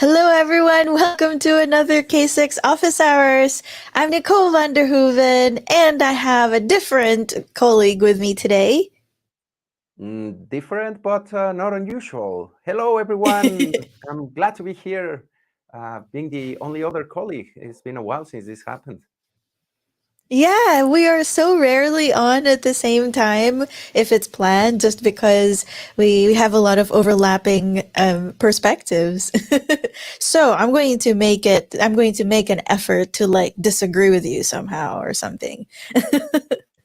Hello, everyone. Welcome to another K6 Office Hours. I'm Nicole van der Hoeven, and I have a different colleague with me today. Different, but not unusual. Hello, everyone. I'm glad to be here, being the only other colleague. It's been a while since this happened. Yeah, we are so rarely on at the same time if it's planned, just because we have a lot of overlapping perspectives. So I'm going to make an effort to like disagree with you somehow or something.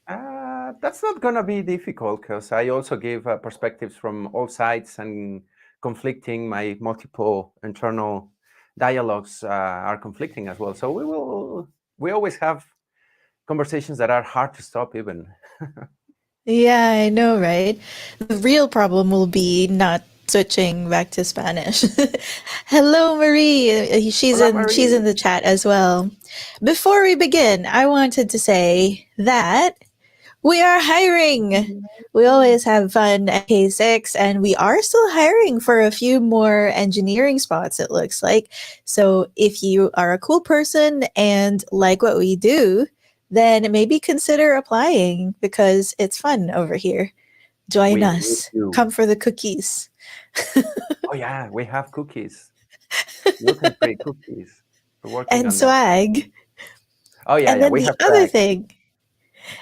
That's not going to be difficult because I also give perspectives from all sides and conflicting. My multiple internal dialogues are conflicting as well. So we always have conversations that are hard to stop even. Yeah, I know, right? The real problem will be not switching back to Spanish. Hello, Marie. Hola, She's in Marie. the chat as well. Before we begin, I wanted to say that we are hiring. We always have fun at K6, and we are still hiring for a few more engineering spots, it looks like. So if you are a cool person and like what we do, then maybe consider applying because it's fun over here. Join We need us. you. Come for the cookies. Oh, yeah, we have cookies, gluten-free cookies. We're working And on that. swag. Oh, yeah, And yeah, then we the have other swag. thing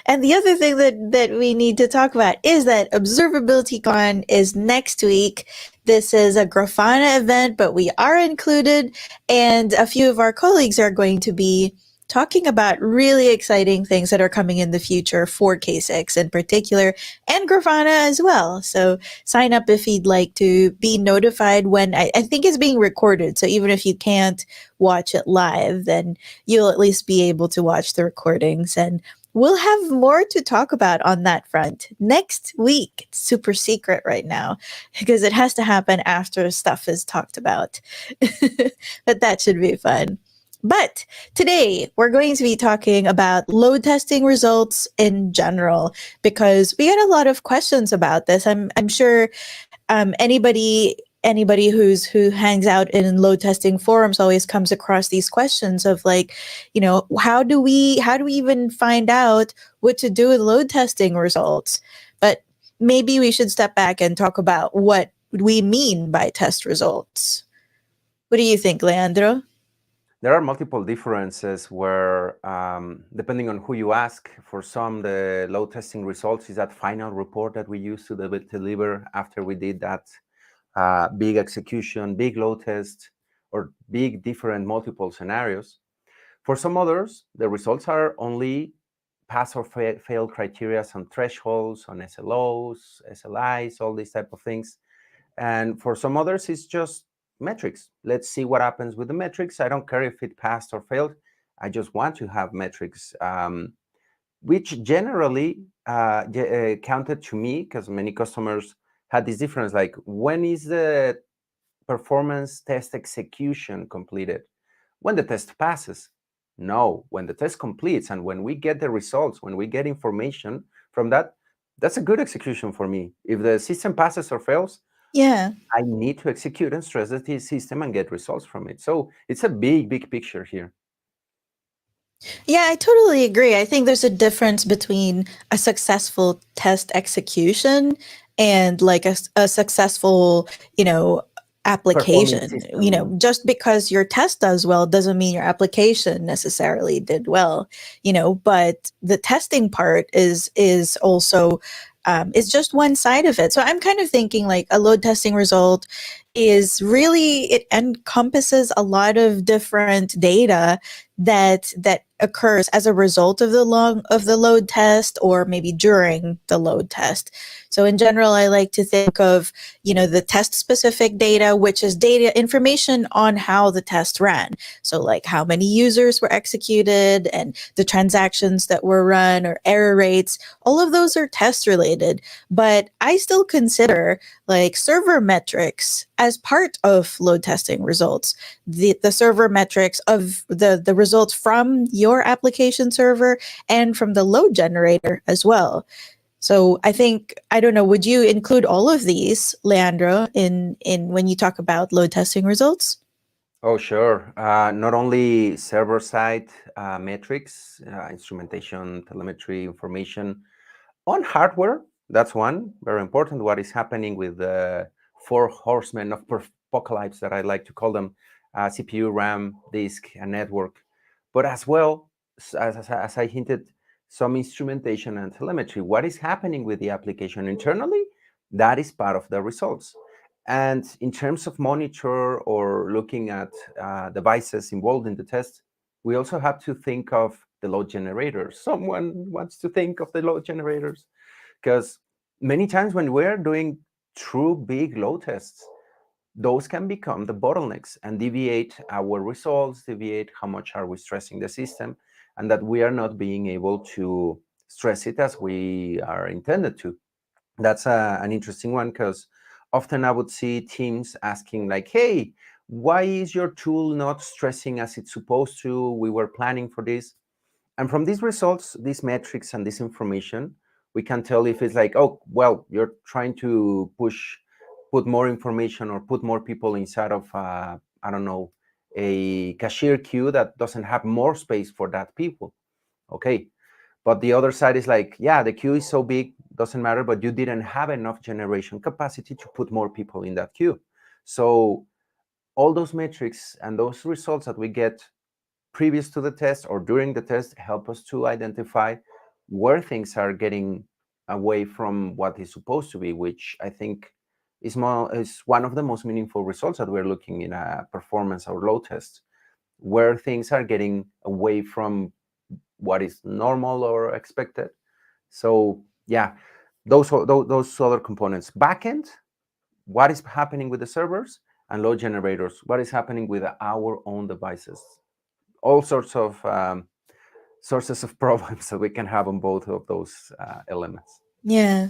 And the other thing that we need to talk about is that Observability Con is next week. This is a Grafana event, but we are included, and a few of our colleagues are going to be talking about really exciting things that are coming in the future for K6 in particular, and Grafana as well. So sign up if you'd like to be notified when I think it's being recorded. So even if you can't watch it live, then you'll at least be able to watch the recordings, and we'll have more to talk about on that front next week. It's super secret right now because it has to happen after stuff is talked about. But that should be fun. But today we're going to be talking about load testing results in general because we had a lot of questions about this. I'm sure anybody who hangs out in load testing forums always comes across these questions of like, how do we even find out what to do with load testing results? But maybe we should step back and talk about what we mean by test results. What do you think, Leandro? There are multiple differences where, depending on who you ask, for some, the load testing results is that final report that we used to deliver after we did that big execution, big load test, or big different multiple scenarios. For some others, the results are only pass or fail criteria on thresholds, on SLOs, SLIs, all these type of things. And for some others, it's just metrics. Let's see what happens with the metrics. I don't care if it passed or failed. I just want to have metrics, which generally counted to me because many customers had this difference. Like, when is the performance test execution completed? When the test passes? No, when the test completes and when we get the results, when we get information from that, that's a good execution for me. If the system passes or fails, Yeah. I need to execute and stress the system and get results from it. So it's a big, big picture here. Yeah, I totally agree. I think there's a difference between a successful test execution and like a successful, Performing application. system. Just because your test does well doesn't mean your application necessarily did well, but the testing part is also is just one side of it. So I'm kind of thinking like a load testing result is really, it encompasses a lot of different data that occurs as a result of the load test or maybe during the load test. So in general, I like to think of, the test specific data, which is data information on how the test ran. So like how many users were executed and the transactions that were run or error rates, all of those are test related. But I still consider like server metrics as part of load testing results. The server metrics of the results from your application server and from the load generator as well. So I think, I don't know, would you include all of these, Leandro, in when you talk about load testing results? Oh, sure. Not only server side metrics, instrumentation, telemetry, information on hardware. That's one very important. What is happening with the four horsemen of apocalypse that I like to call them: CPU, RAM, disk, and network. But as well, as I hinted, some instrumentation and telemetry. What is happening with the application internally? That is part of the results. And in terms of monitor or looking at devices involved in the test, we also have to think of the load generators. Someone wants to think of the load generators because many times when we're doing true big load tests, those can become the bottlenecks and deviate our results, deviate how much are we stressing the system, and that we are not being able to stress it as we are intended to. That's an interesting one because often I would see teams asking like, hey, why is your tool not stressing as it's supposed to? We were planning for this. And from these results, these metrics and this information, we can tell if it's like, oh, well, you're trying to put more information or put more people inside of, I don't know, a cashier queue that doesn't have more space for that people. Okay. But the other side is like, yeah, the queue is so big, doesn't matter, but you didn't have enough generation capacity to put more people in that queue. So all those metrics and those results that we get previous to the test or during the test help us to identify where things are getting away from what is supposed to be, which I think is one of the most meaningful results that we're looking in a performance or load test, where things are getting away from what is normal or expected. So yeah, those other components. Backend, what is happening with the servers, and load generators, what is happening with our own devices. All sorts of sources of problems that we can have on both of those elements. Yeah.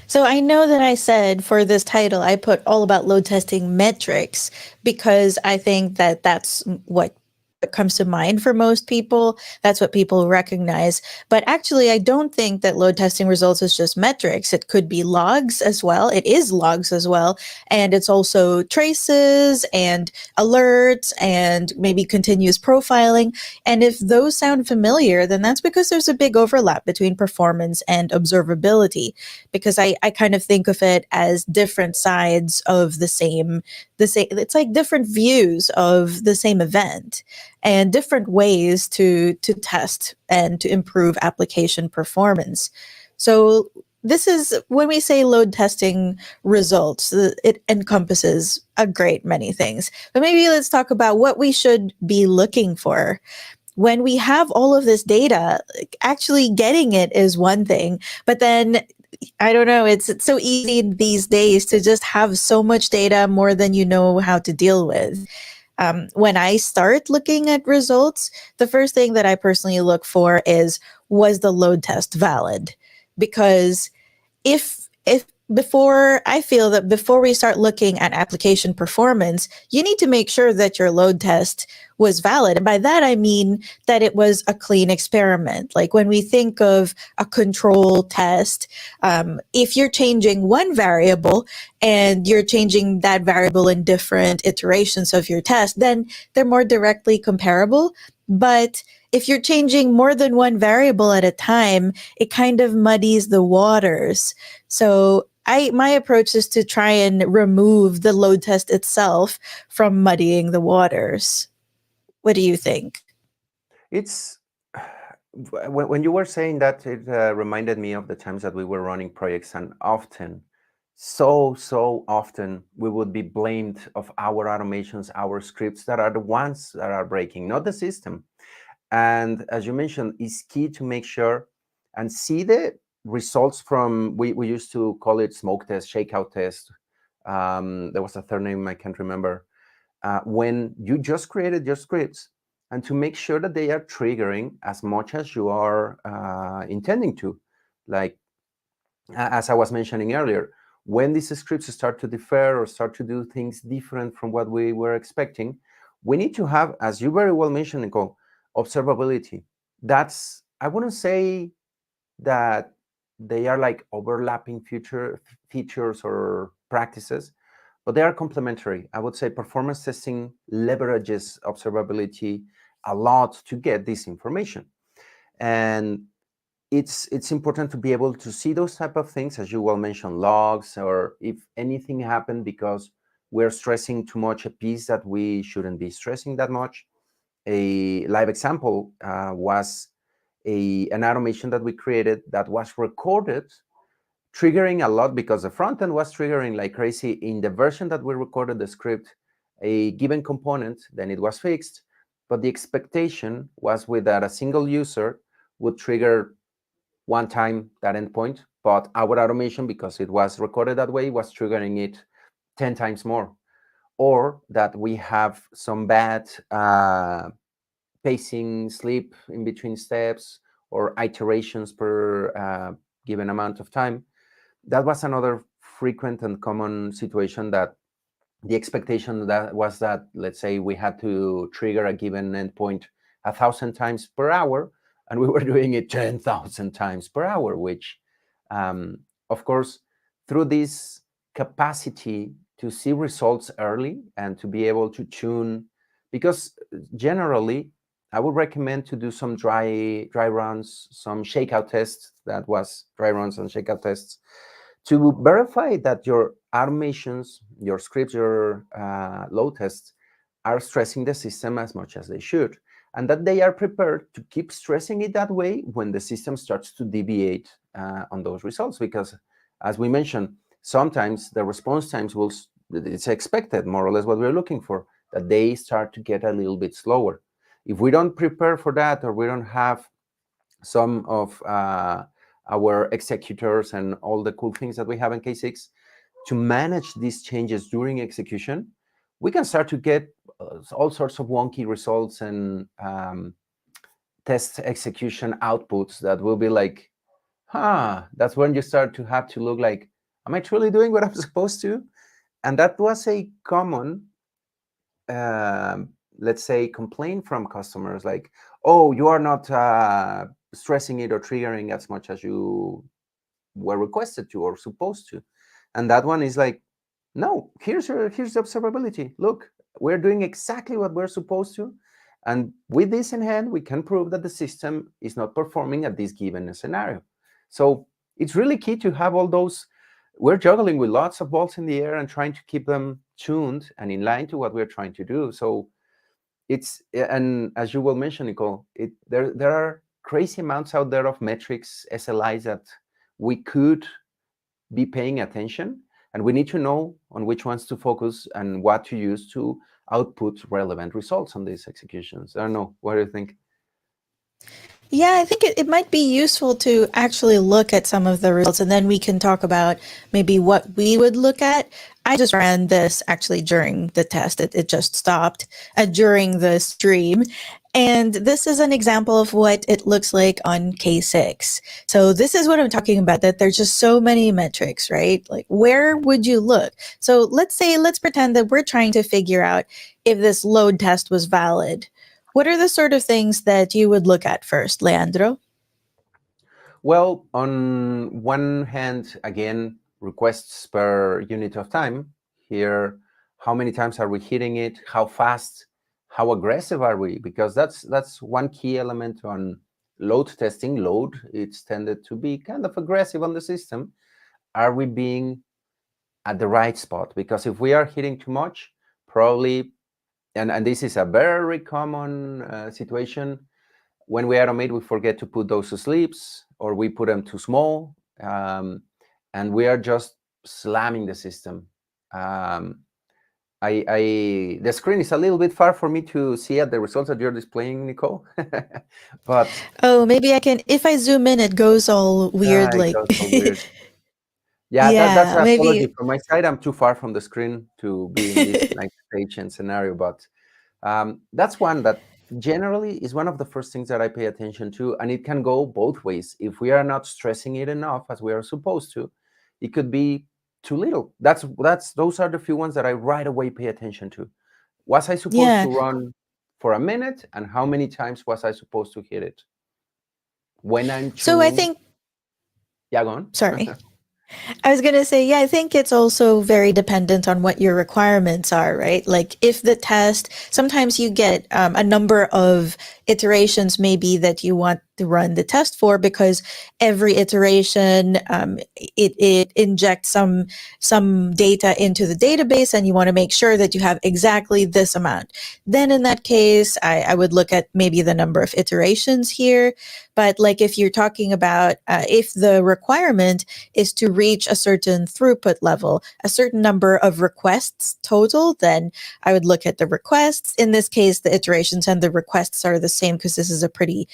So I know that I said for this title, I put all about load testing metrics because I think that that's what comes to mind for most people. That's what people recognize. But actually, I don't think that load testing results is just metrics. It could be logs as well. It is logs as well. And it's also traces and alerts and maybe continuous profiling. And if those sound familiar, then that's because there's a big overlap between performance and observability. Because I kind of think of it as different sides of the same, it's like different views of the same event and different ways to test and to improve application performance. So this is when we say load testing results, it encompasses a great many things. But maybe let's talk about what we should be looking for when we have all of this data. Actually getting it is one thing, but then I don't know, it's so easy these days to just have so much data more than you know how to deal with. When I start looking at results, the first thing that I personally look for is, was the load test valid? Because if before I feel that before we start looking at application performance, you need to make sure that your load test was valid. And by that I mean that it was a clean experiment. Like when we think of a control test, if you're changing one variable and you're changing that variable in different iterations of your test, then they're more directly comparable. But if you're changing more than one variable at a time, it kind of muddies the waters. So my approach is to try and remove the load test itself from muddying the waters. What do you think? It's when you were saying that, it reminded me of the times that we were running projects, and often, so often, we would be blamed of our automations, our scripts that are the ones that are breaking, not the system. And as you mentioned, it's key to make sure and see the results from, we used to call it smoke test, shakeout test. There was a third name I can't remember. When you just created your scripts, and to make sure that they are triggering as much as you are intending to. Like, as I was mentioning earlier, when these scripts start to differ or start to do things different from what we were expecting, we need to have, as you very well mentioned, Nicole, observability. That's, I wouldn't say that they are like overlapping future features or practices, but they are complementary. I would say performance testing leverages observability a lot to get this information. And it's important to be able to see those type of things, as you well mentioned, logs, or if anything happened because we're stressing too much a piece that we shouldn't be stressing that much. A live example was an automation that we created that was recorded, triggering a lot because the front end was triggering like crazy in the version that we recorded the script, a given component, then it was fixed. But the expectation was with that a single user would trigger one time that endpoint, but our automation, because it was recorded that way, was triggering it 10 times more. Or that we have some bad pacing, sleep in between steps, or iterations per given amount of time. That was another frequent and common situation, that the expectation that was that, let's say we had to trigger a given endpoint 1,000 times per hour, and we were doing it 10,000 times per hour, which, of course, through this capacity to see results early and to be able to tune, because generally I would recommend to do some dry runs, some shakeout tests. That was dry runs and shakeout tests to verify that your automations, your scripts, your load tests are stressing the system as much as they should, and that they are prepared to keep stressing it that way when the system starts to deviate on those results. Because, as we mentioned, sometimes the response times it's expected, more or less what we're looking for, that they start to get a little bit slower. If we don't prepare for that, or we don't have some of our executors and all the cool things that we have in K6 to manage these changes during execution, we can start to get all sorts of wonky results and test execution outputs that will be like, that's when you start to have to look like, am I truly doing what I'm supposed to? And that was a common, let's say, complaint from customers, like, oh, you are not stressing it or triggering as much as you were requested to or supposed to. And that one is like, no, here's the observability. Look, we're doing exactly what we're supposed to. And with this in hand, we can prove that the system is not performing at this given scenario. So it's really key to have all those. We're juggling with lots of balls in the air and trying to keep them tuned and in line to what we're trying to do. So it's, and as you will mention, Nicole, there are crazy amounts out there of metrics, SLIs, that we could be paying attention, and we need to know on which ones to focus and what to use to output relevant results on these executions. I don't know. What do you think? Yeah, I think it might be useful to actually look at some of the results, and then we can talk about maybe what we would look at. I just ran this actually during the test. It just stopped during the stream. And this is an example of what it looks like on K6. So this is what I'm talking about, that there's just so many metrics, right? Like, where would you look? So let's pretend that we're trying to figure out if this load test was valid. What are the sort of things that you would look at first, Leandro? Well, on one hand, again, requests per unit of time. Here, how many times are we hitting it? How fast? How aggressive are we? Because that's one key element on load testing. Load, it's tended to be kind of aggressive on the system. Are we being at the right spot? Because if we are hitting too much, probably, and this is a very common situation, when we automate, we forget to put those sleeps, or we put them too small, and we are just slamming the system. The screen is a little bit far for me to see at the results that you're displaying, Nicole. But Oh, maybe I can. If I zoom in, it goes all weird. it Like, goes so weird. Yeah, that's yeah, an apology maybe. from my side. I'm too far from the screen to be in this like stage and scenario, but that's one that generally is one of the first things that I pay attention to, and it can go both ways. If we are not stressing it enough as we are supposed to, it could be too little. Those are the few ones that I right away pay attention to. Was I supposed Yeah. to run for a minute, and how many times was I supposed to hit it? When I'm So I tuning, think, yeah, go on. sorry. I was going to say, yeah, I think it's also very dependent on what your requirements are, right? Like if the test, sometimes you get a number of iterations maybe that you want to run the test for because every iteration it injects some data into the database and you want to make sure that you have exactly this amount. Then in that case, I would look at maybe the number of iterations here. But like if you're talking about if the requirement is to reach a certain throughput level, a certain number of requests total, then I would look at the requests. In this case, the iterations and the requests are the same because this is a pretty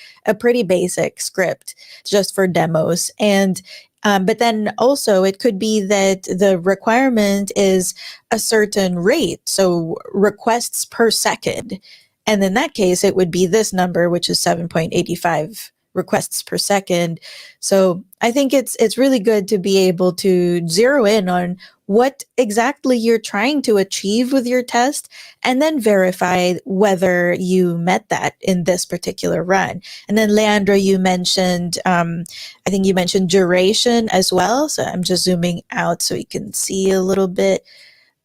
basic script just for demos. And but then also it could be that the requirement is a certain rate, so requests per second. And in that case, it would be this number, which is 7.85 requests per second. So I think it's really good to be able to zero in on what exactly you're trying to achieve with your test and then verify whether you met that in this particular run. And then Leandro, you mentioned I think you mentioned duration as well. So I'm just zooming out so you can see a little bit.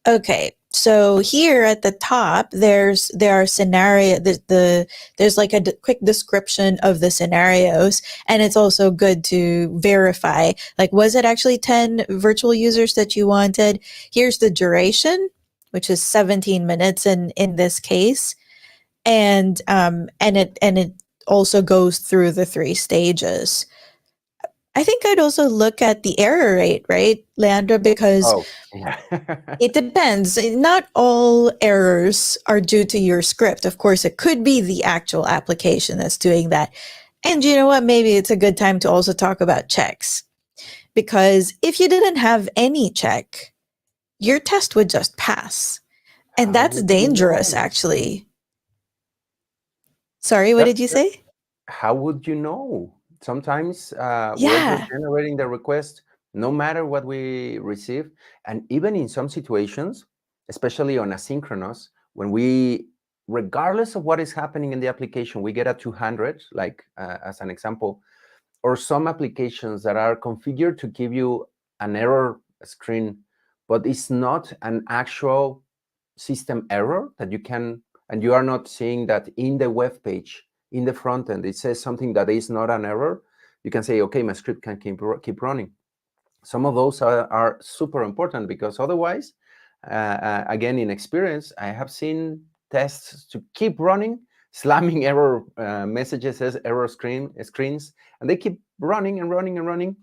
Okay. So here at the top, there are scenario there's like a quick description of the scenarios, and it's also good to verify like was it actually 10 virtual users that you wanted? Here's the duration, which is 17 minutes in this case, and it also goes through the three stages. I think I'd also look at the error rate, right, Leandro, because Oh, yeah. it depends. Not all errors are due to your script. Of course, it could be the actual application that's doing that. And you know what? Maybe it's a good time to also talk about checks. Because if you didn't have any check, your test would just pass. And How that's would you dangerous, know? actually. Sorry, what did you That's say? how would you know? Sometimes we're just Yeah. generating the request, no matter what we receive. And even in some situations, especially on asynchronous, when we, regardless of what is happening in the application, we get a 200, like as an example, or some applications that are configured to give you an error screen, but it's not an actual system error that you can, and you are not seeing that in the web page, in the front end, it says something that is not an error. You can say, okay, my script can keep running. Some of those are super important because otherwise, again, in experience, I have seen tests to keep running, slamming error messages as error screens, and they keep running and running and running,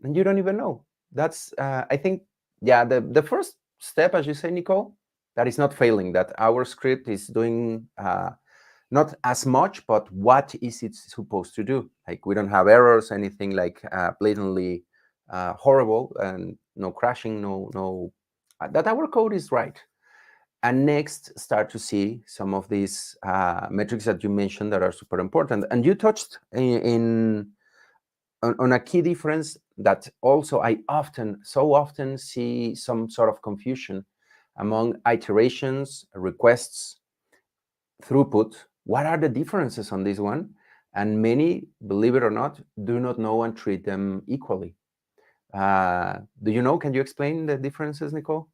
and you don't even know. That's, I think, yeah, the first step, as you say, Nicole, that is not failing, that our script is doing not as much, but what is it supposed to do? Like we don't have errors, anything like blatantly horrible, and no crashing, no, that our code is right. And next, start to see some of these metrics that you mentioned that are super important. And you touched on a key difference that also I so often see some sort of confusion among iterations, requests, throughput. What are the differences on this one? And many, believe it or not, do not know and treat them equally. Do you know? Can you explain the differences, Nicole?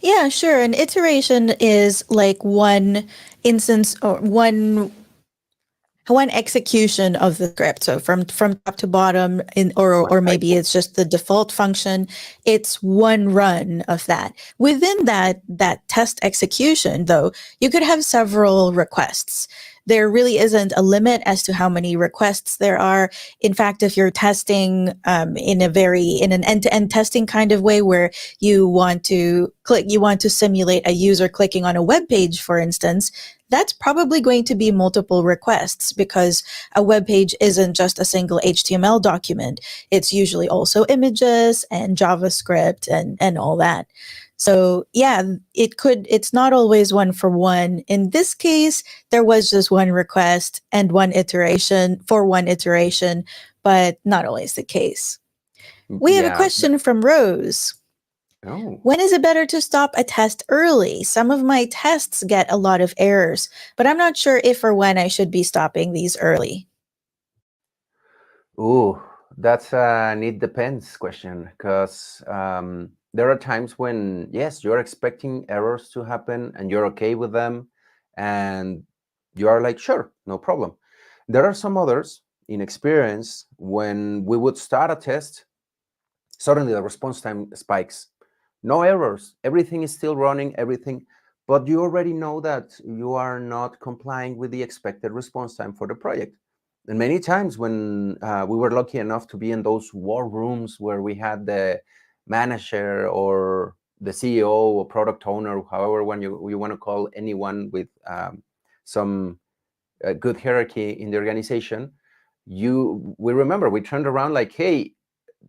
Yeah, sure. An iteration is like one instance or one execution of the script. So from top to bottom, in One or maybe cycle. it's just the default function. It's one run of that. Within that test execution, though, you could have several requests. There really isn't a limit as to how many requests there are. In fact, if you're testing in an end-to-end testing kind of way, where you want to simulate a user clicking on a web page, for instance, that's probably going to be multiple requests because a web page isn't just a single HTML document. It's usually also images and JavaScript and all that. So yeah, it's not always one for one. In this case, there was just one request and one iteration for one iteration, but not always the case. We have a Yeah. question from Rose. Oh. When is it better to stop a test early? Some of my tests get a lot of errors, but I'm not sure if or when I should be stopping these early. Ooh. That's an it depends question, because there are times when, yes, you're expecting errors to happen and you're okay with them, and you are like, sure, no problem. There are some others in experience when we would start a test, suddenly the response time spikes. No errors, everything is still running, everything, but you already know that you are not complying with the expected response time for the project. And many times when we were lucky enough to be in those war rooms where we had the manager or the CEO or product owner, however one you want to call anyone with some good hierarchy in the organization, we remember we turned around like, hey,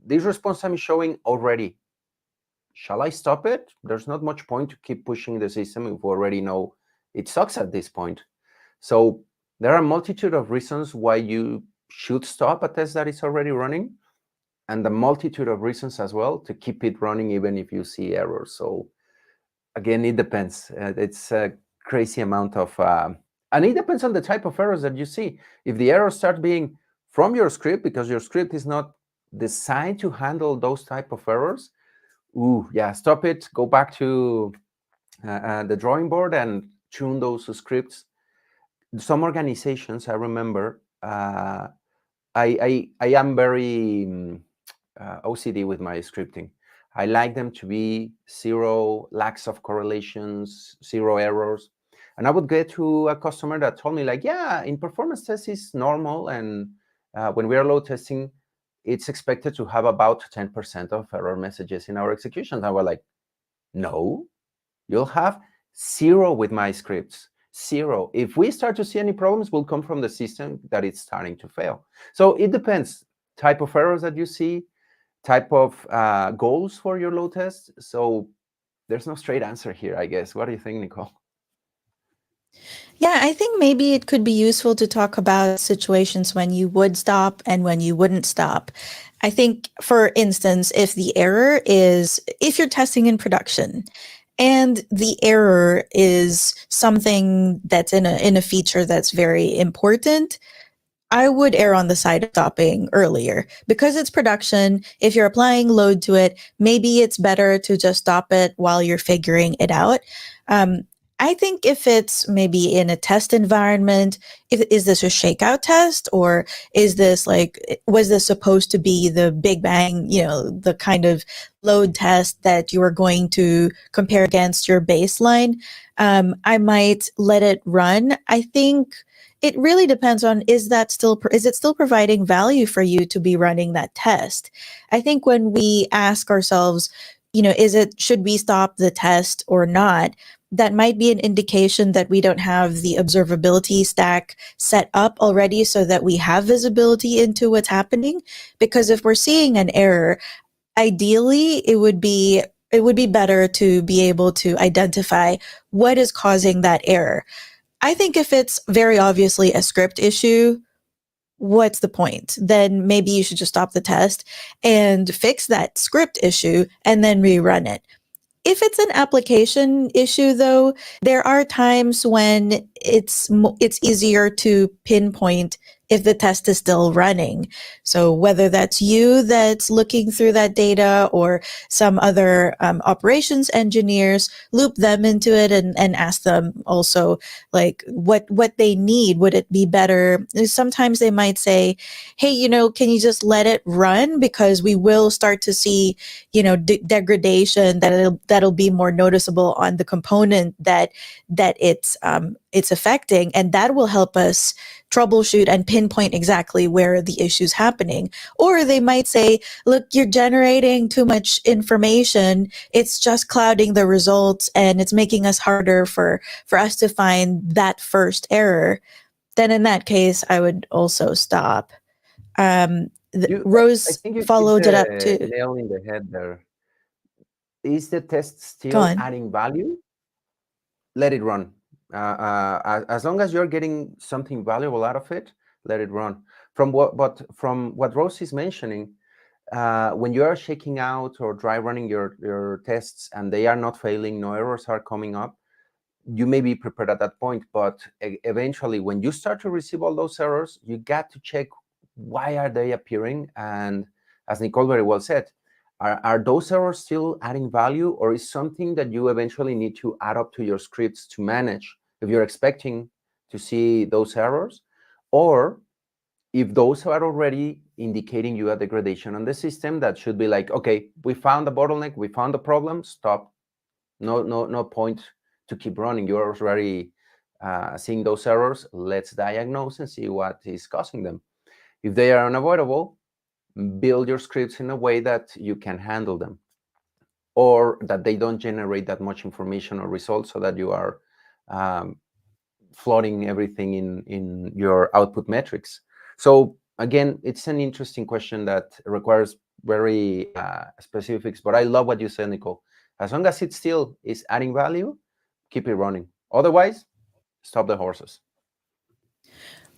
this response time is showing already. Shall I stop it? There's not much point to keep pushing the system if we already know it sucks at this point. So there are a multitude of reasons why you should stop a test that is already running, and a multitude of reasons as well to keep it running even if you see errors. So again, it depends. It's a crazy amount of, and it depends on the type of errors that you see. If the errors start being from your script, because your script is not designed to handle those type of errors, ooh, yeah, stop it, go back to the drawing board and tune those scripts. Some organizations, I remember, I am very OCD with my scripting. I like them to be zero lacks of correlations, zero errors. And I would get to a customer that told me like, yeah, in performance tests is normal. And when we are load testing, it's expected to have about 10% of error messages in our executions. I was like, no, you'll have zero with my scripts. Zero. If we start to see any problems, will come from the system that it's starting to fail. So it depends. Type of errors that you see, type of goals for your load test. So there's no straight answer here, I guess. What do you think, Nicole? Yeah, I think maybe it could be useful to talk about situations when you would stop and when you wouldn't stop. I think, for instance, if you're testing in production and the error is something that's in a feature that's very important, I would err on the side of stopping earlier because it's production. If you're applying load to it, maybe it's better to just stop it while you're figuring it out. Um, I think if it's maybe in a test environment, is this a shakeout test, or is this was this supposed to be the big bang, the kind of load test that you are going to compare against your baseline? I might let it run. I think it really depends on, is it still providing value for you to be running that test? I think when we ask ourselves, should we stop the test or not? That might be an indication that we don't have the observability stack set up already so that we have visibility into what's happening. Because if we're seeing an error, ideally it would be better to be able to identify what is causing that error. I think if it's very obviously a script issue, what's the point? Then maybe you should just stop the test and fix that script issue and then rerun it. If it's an application issue, though, there are times when it's easier to pinpoint if the test is still running. So whether that's you that's looking through that data or some other operations engineers, loop them into it and ask them also like what they need. Would it be better? Sometimes they might say, "Hey, can you just let it run because we will start to see degradation that'll be more noticeable on the component that it's affecting, and that will help us troubleshoot and pinpoint exactly where the issue's happening." Or they might say, "Look, you're generating too much information. It's just clouding the results and it's making us harder for us to find that first error." Then in that case, I would also stop. I Rose think you hit followed it up the too. nail in the head there. Is the test Go still on. adding value? Let it run. As long as you're getting something valuable out of it, let it run. From what Rose is mentioning, when you are shaking out or dry running your tests and they are not failing, no errors are coming up, you may be prepared at that point. But eventually, when you start to receive all those errors, you got to check why are they appearing? And as Nicole very well said, are those errors still adding value, or is something that you eventually need to add up to your scripts to manage if you're expecting to see those errors, or if those are already indicating you a degradation on the system that should be like, okay, we found the bottleneck, we found the problem, stop. No point to keep running. You're already seeing those errors. Let's diagnose and see what is causing them. If they are unavoidable, build your scripts in a way that you can handle them, or that they don't generate that much information or results, so that you are um, flooding everything in your output metrics. So again, it's an interesting question that requires very specifics, but I love what you said, Nicole. As long as it still is adding value, keep it running. Otherwise, stop the horses.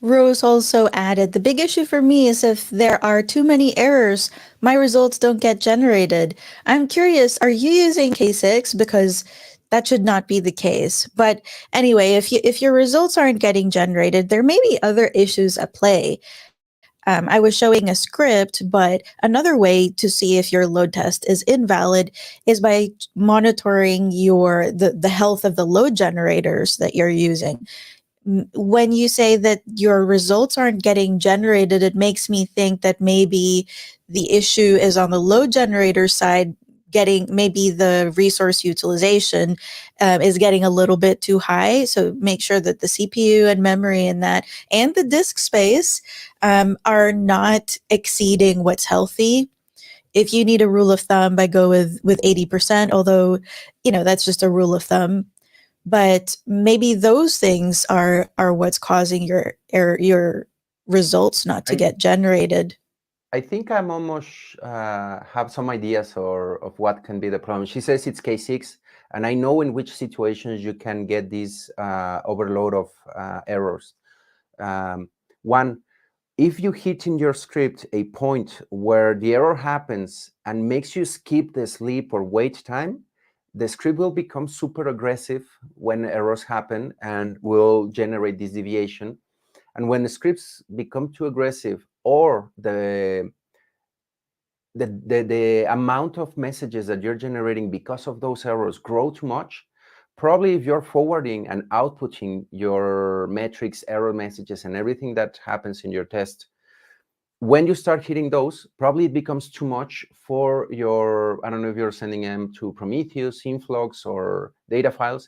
Rose also added, the big issue for me is if there are too many errors, my results don't get generated. I'm curious, are you using K6? Because that should not be the case. But anyway, if your results aren't getting generated, there may be other issues at play. I was showing a script, but another way to see if your load test is invalid is by monitoring the health of the load generators that you're using. When you say that your results aren't getting generated, it makes me think that maybe the issue is on the load generator side. Getting maybe the resource utilization is getting a little bit too high. So make sure that the CPU and memory and that and the disk space are not exceeding what's healthy. If you need a rule of thumb, I go with 80%, although that's just a rule of thumb. But maybe those things are what's causing your results not to I get generated. I think I'm almost have some ideas or of what can be the problem. She says it's K6, and I know in which situations you can get this overload of errors. One, if you hit in your script a point where the error happens and makes you skip the sleep or wait time, the script will become super aggressive when errors happen and will generate this deviation. And when the scripts become too aggressive, or the amount of messages that you're generating because of those errors grow too much, probably if you're forwarding and outputting your metrics, error messages, and everything that happens in your test, when you start hitting those, probably it becomes too much for your, I don't know if you're sending them to Prometheus, Influx, or data files.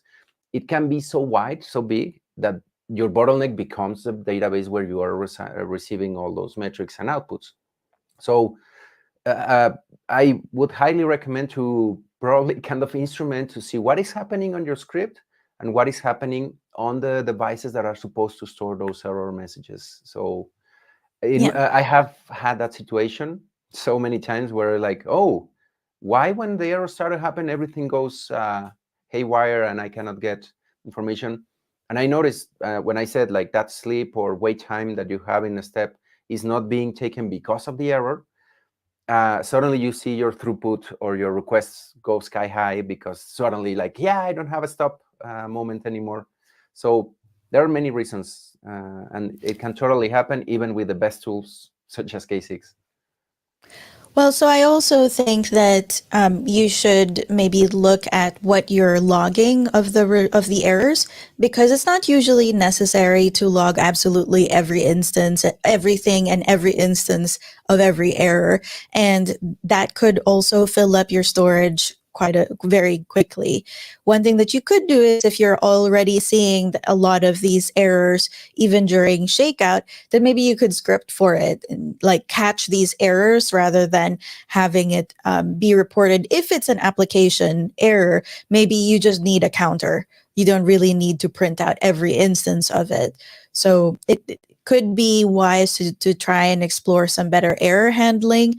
It can be so wide, so big, that your bottleneck becomes the database where you are receiving all those metrics and outputs. So I would highly recommend to probably kind of instrument to see what is happening on your script and what is happening on the devices that are supposed to store those error messages. So Yeah. I have had that situation so many times where like, oh, why when the error started happen, everything goes haywire and I cannot get information. And I noticed when I said like that sleep or wait time that you have in a step is not being taken because of the error, suddenly you see your throughput or your requests go sky high because suddenly like, yeah, I don't have a stop moment anymore. So there are many reasons, and it can totally happen even with the best tools such as K6. Well, so I also think that you should maybe look at what you're logging of the errors, because it's not usually necessary to log absolutely every instance, everything, and every instance of every error, and that could also fill up your storage very quickly. One thing that you could do is if you're already seeing a lot of these errors, even during shakeout, then maybe you could script for it and like catch these errors rather than having it be reported. If it's an application error, maybe you just need a counter. You don't really need to print out every instance of it. So it could be wise to try and explore some better error handling.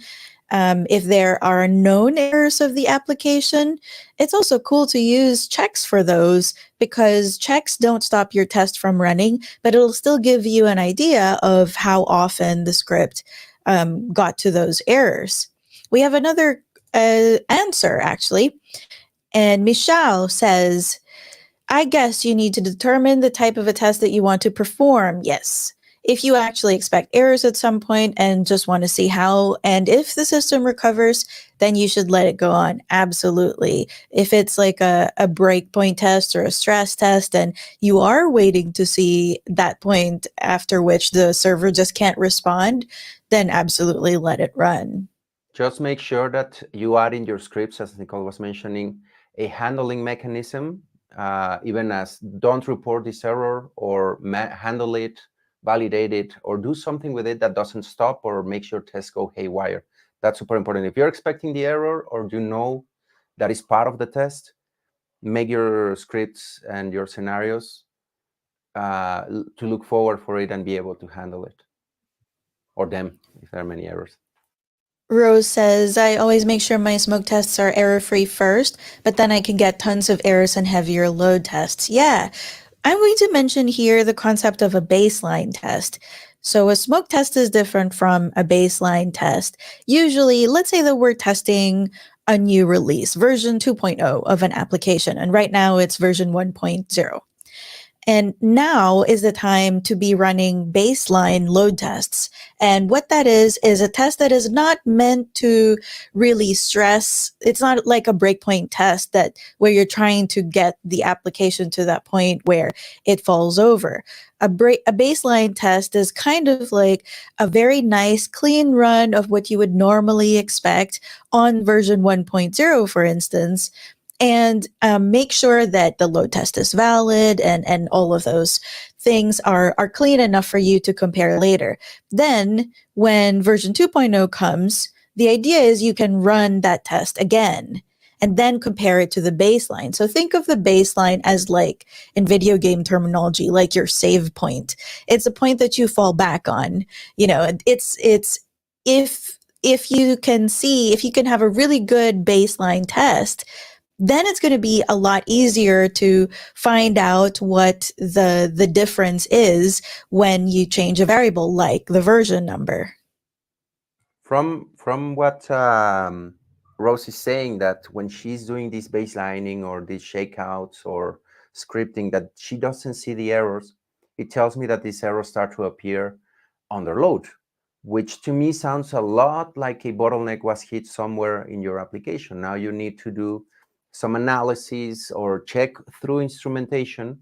If there are known errors of the application, it's also cool to use checks for those, because checks don't stop your test from running, but it'll still give you an idea of how often the script got to those errors. We have another answer, actually. And Michelle says, I guess you need to determine the type of a test that you want to perform. Yes. if you actually expect errors at some point and just want to see how and if the system recovers, then you should let it go on. Absolutely. If it's like a breakpoint test or a stress test and you are waiting to see that point after which the server just can't respond, then absolutely let it run. Just make sure that you add in your scripts, as Nicole was mentioning, a handling mechanism, even as don't report this error or handle it, validate it, or do something with it that doesn't stop or makes your test go haywire. That's super important. If you're expecting the error or you know that is part of the test, make your scripts and your scenarios to look forward for it and be able to handle it, or them, if there are many errors. Rose says, I always make sure my smoke tests are error-free first, but then I can get tons of errors and heavier load tests. Yeah, I'm going to mention here the concept of a baseline test. So a smoke test is different from a baseline test. Usually, let's say that we're testing a new release, version 2.0 of an application, and right now it's version 1.0. And now is the time to be running baseline load tests. And what that is a test that is not meant to really stress. It's not like a breakpoint test that where you're trying to get the application to that point where it falls over. A baseline test is kind of like a very nice clean run of what you would normally expect on version 1.0, for instance, and make sure that the load test is valid and all of those things are clean enough for you to compare later. Then when version 2.0 comes, the idea is you can run that test again and then compare it to the baseline. So think of the baseline as, like, in video game terminology, like your save point. It's a point that you fall back on. You know, it's if you can have a really good baseline test, then it's going to be a lot easier to find out what the difference is when you change a variable like the version number. From what Rose is saying, that when she's doing this baselining or these shakeouts or scripting, that she doesn't see the errors, it tells me that these errors start to appear under load, which to me sounds a lot like a bottleneck was hit somewhere in your application. Now you need to do some analysis or check through instrumentation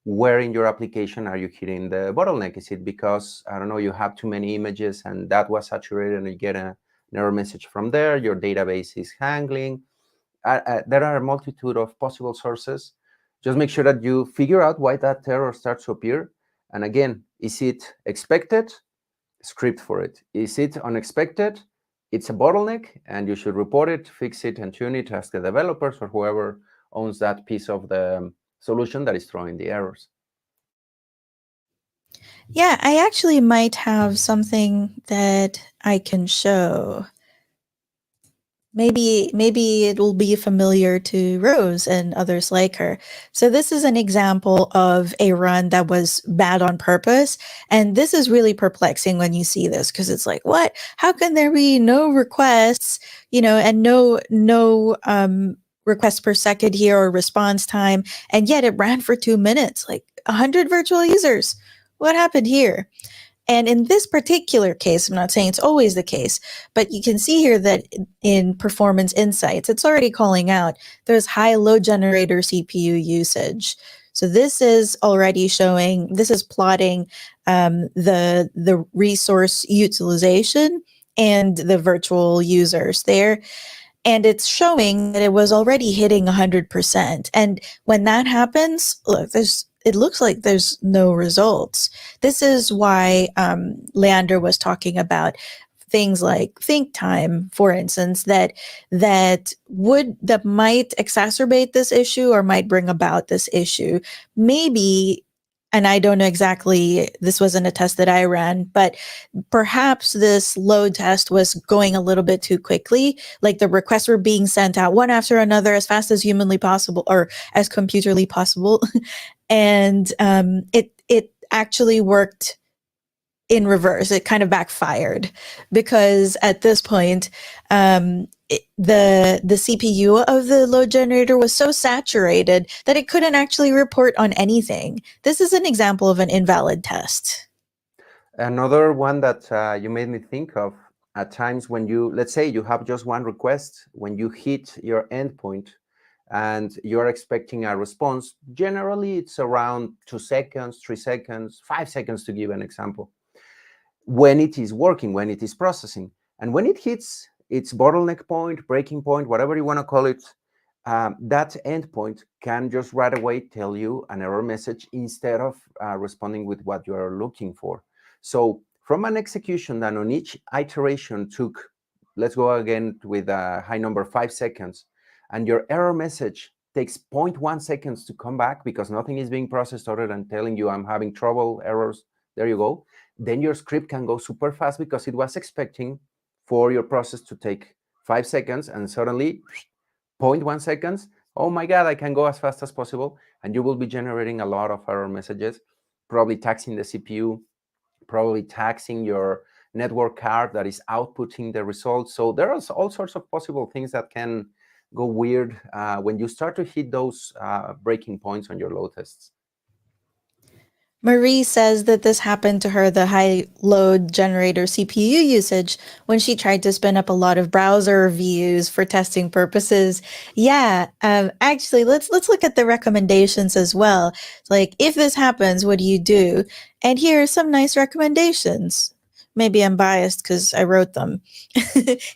where in your application are you hitting the bottleneck. Is it because, I don't know, you have too many images and that was saturated and you get an error message from there, your database is hanging? There are a multitude of possible sources. Just make sure that you figure out why that error starts to appear. And again, is it expected? Script for it. Is it unexpected? It's a bottleneck and you should report it, fix it, and tune it, ask the developers or whoever owns that piece of the solution that is throwing the errors. Yeah, I actually might have something that I can show. Maybe it will be familiar to Rose and others like her. So this is an example of a run that was bad on purpose, and this is really perplexing when you see this, because it's like, what? How can there be no requests, and no requests per second here or response time, and yet it ran for 2 minutes, like 100 virtual users. What happened here? And in this particular case, I'm not saying it's always the case, but you can see here that in performance insights, it's already calling out there's high load generator CPU usage. So this is already showing, this is plotting the resource utilization and the virtual users there. And it's showing that it was already hitting 100%. And when that happens, look, it looks like there's no results. This is why Leandro was talking about things like think time, for instance, that might exacerbate this issue or might bring about this issue. Maybe, and I don't know exactly, this wasn't a test that I ran, but perhaps this load test was going a little bit too quickly. Like the requests were being sent out one after another as fast as humanly possible or as computerly possible. And it actually worked in reverse. It kind of backfired because at this point, the CPU of the load generator was so saturated that it couldn't actually report on anything. This is an example of an invalid test. Another one that you made me think of, at times when you, let's say you have just one request, when you hit your endpoint and you're expecting a response, generally it's around 2 seconds, 3 seconds, 5 seconds, to give an example, when it is working, when it is processing. And when it hits its bottleneck point, breaking point, whatever you want to call it, that endpoint can just right away tell you an error message instead of responding with what you are looking for. So from an execution that on each iteration took, let's go again with a high number, 5 seconds, and your error message takes 0.1 seconds to come back because nothing is being processed other than telling you I'm having trouble, errors, there you go. Then your script can go super fast because it was expecting for your process to take 5 seconds, and suddenly 0.1 seconds, oh my God, I can go as fast as possible. And you will be generating a lot of error messages, probably taxing the CPU, probably taxing your network card that is outputting the results. So there are all sorts of possible things that can go weird when you start to hit those breaking points on your load tests. Marie says that this happened to her, the high load generator CPU usage, when she tried to spin up a lot of browser views for testing purposes. Yeah, actually, let's look at the recommendations as well. Like, if this happens, what do you do? And here are some nice recommendations. Maybe I'm biased because I wrote them.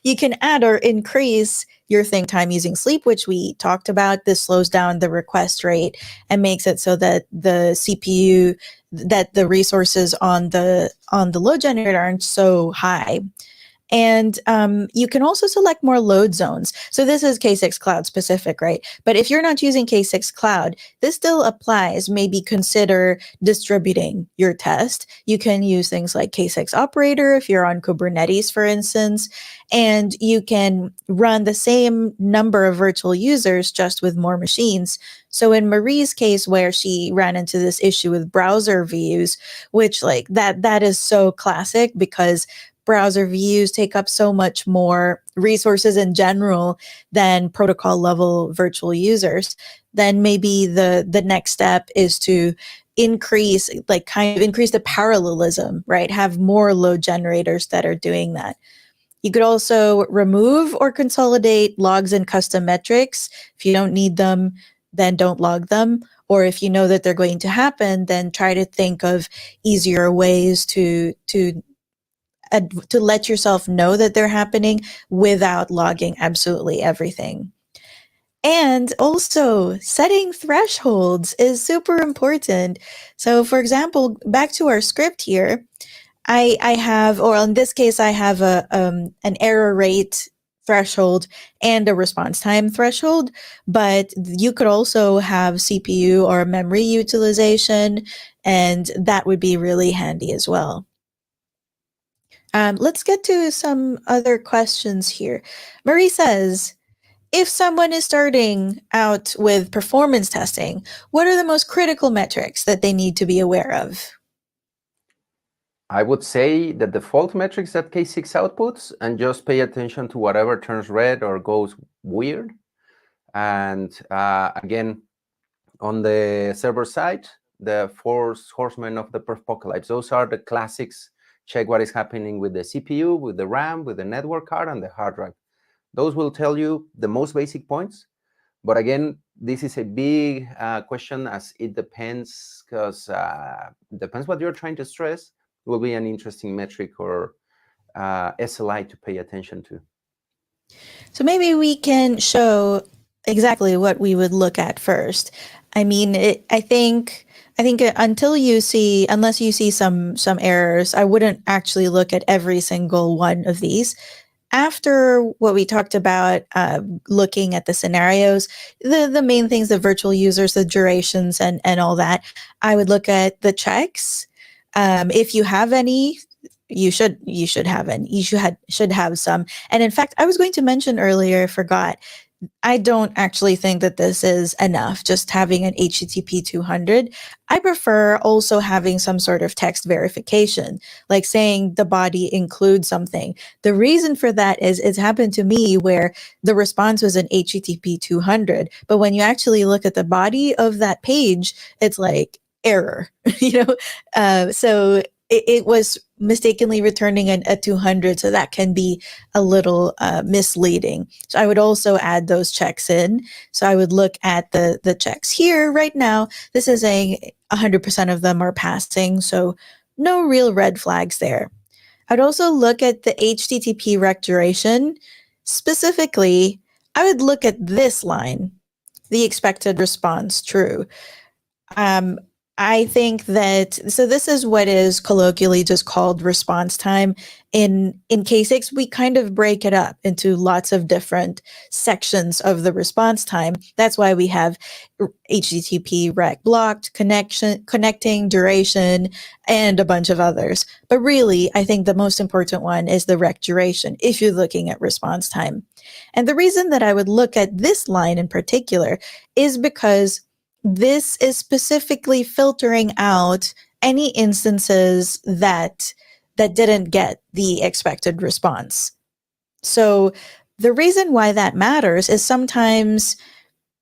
You can add or increase your think time using sleep, which we talked about. This slows down the request rate and makes it so that the CPU, that the resources on the load generator aren't so high. And you can also select more load zones. So this is K6 Cloud specific, right? But if you're not using K6 Cloud, this still applies. Maybe consider distributing your test. You can use things like K6 Operator if you're on Kubernetes, for instance, and you can run the same number of virtual users just with more machines. So in Marie's case, where she ran into this issue with browser views, which like that is so classic because browser views take up so much more resources in general than protocol level virtual users, then maybe the next step is to increase, like kind of increase the parallelism, right? Have more load generators that are doing that. You could also remove or consolidate logs and custom metrics. If you don't need them, then don't log them. Or if you know that they're going to happen, then try to think of easier ways to let yourself know that they're happening without logging absolutely everything. And also, setting thresholds is super important. So, for example, back to our script here, I have, or in this case, I have an error rate threshold and a response time threshold, but you could also have CPU or memory utilization, and that would be really handy as well. Let's get to some other questions here. Marie says, if someone is starting out with performance testing, what are the most critical metrics that they need to be aware of? I would say the default metrics that K6 outputs, and just pay attention to whatever turns red or goes weird. And again, on the server side, the four horsemen of the apocalypse. Those are the classics. Check what is happening with the CPU, with the RAM, with the network card, and the hard drive. Those will tell you the most basic points. But again, this is a big question, as it depends, because it depends what you're trying to stress. Will be an interesting metric or SLI to pay attention to. So maybe we can show exactly what we would look at first. I mean, I think until you see, unless you see some errors, I wouldn't actually look at every single one of these. After what we talked about, looking at the scenarios, the main things, the virtual users, the durations, and all that, I would look at the checks. If you have any, you should have any. You should have some. And in fact, I was going to mention earlier, I forgot. I don't actually think that this is enough, just having an HTTP 200. I prefer also having some sort of text verification, like saying the body includes something. The reason for that is it's happened to me where the response was an HTTP 200, but when you actually look at the body of that page, it's like error, you know? So it was mistakenly returning a 200, so that can be a little misleading. So I would also add those checks in. So I would look at the checks here right now. This is saying 100% of them are passing, so no real red flags there. I'd also look at the HTTP rec duration. Specifically, I would look at this line, the expected response true. Um, I think that so this is what is colloquially just called response time. In K6, we kind of break it up into lots of different sections of the response time. That's why we have HTTP rec blocked, connecting, duration, and a bunch of others. But really, I think the most important one is the rec duration if you're looking at response time. And the reason that I would look at this line in particular is because this is specifically filtering out any instances that didn't get the expected response. So the reason why that matters is sometimes